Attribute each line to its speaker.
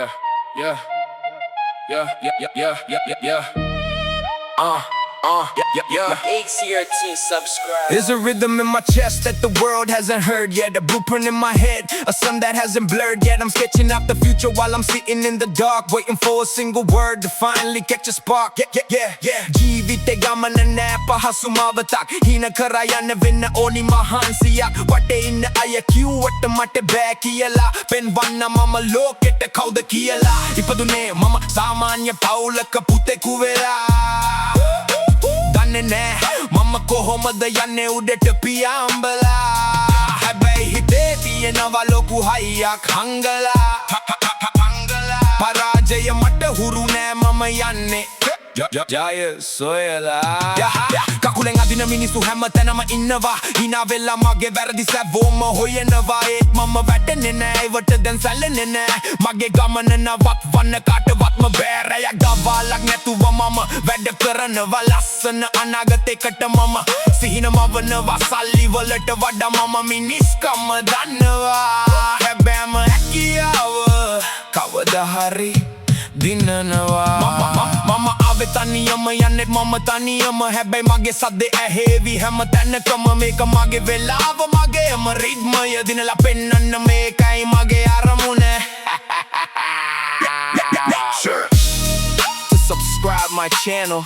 Speaker 1: Yeah, yeah, yeah, yeah, yeah, yeah, yeah, yeah, yeah. Yeah.
Speaker 2: ATRT subscribe.
Speaker 3: There's a rhythm in my chest that the world hasn't heard yet. A blueprint in my head, a sun that hasn't blurred yet. I'm sketching out the future while I'm sitting in the dark, waiting for a single word to finally catch a spark. Yeah. ජීවිතේ ගමන නෑ පහසුමවතක්. හීන කරා යන්න වෙන්න ඕනි මහන්සියක්. වටේ ඉන්න අය කිව්වට මට බෑ කියලා. පෙන්වන්න මම ලෝකෙට කවුද කියලා. ඉපදුනේ මම සාමාන්‍ය පවුලක පුතෙකු වෙලා. දන්නේ නෑ මම කොහොමද යන්නේ උඩට පියාඹලා. හැබැයි හිතේ තියෙනවා ලොකු හයියක් හංගලා. පරාජය මට හුරු නෑ මම යන්නේ ජය සොයලා. කකුලෙන් අදින මිනිස්සු හැම තැනම ඉන්නවා. හිනා වෙලා මගේ වැරදි සැවොම හොයනවා. ඒත් මම වැටෙන්නේ නෑ ඒවට දැන් සැලෙන්නේ නෑ. මගේ ගමන නවත් වන්න කාටවත්ම බෑරයක් දවාලක් නැතුව මම වැඩ කරනවා. ලස්සන අනාගතයකට මම සිහින මවනවා. සල්ලි වලට වඩා මම මිනිස්කම දන්නවා. හැබැයිම හැකියාව කවදා හරි දිනනවා. මම ආවේ තනියම යන්නෙත් මම තනියම. හැබැයි මගේ සද්දේ ඇහෙවි හැම තැනකම. මේක මගේ වෙලාව මගේම රිද්මය දිනලා පෙන්නන්න මේකයි මගේ අරමුණ. To subscribe my channel.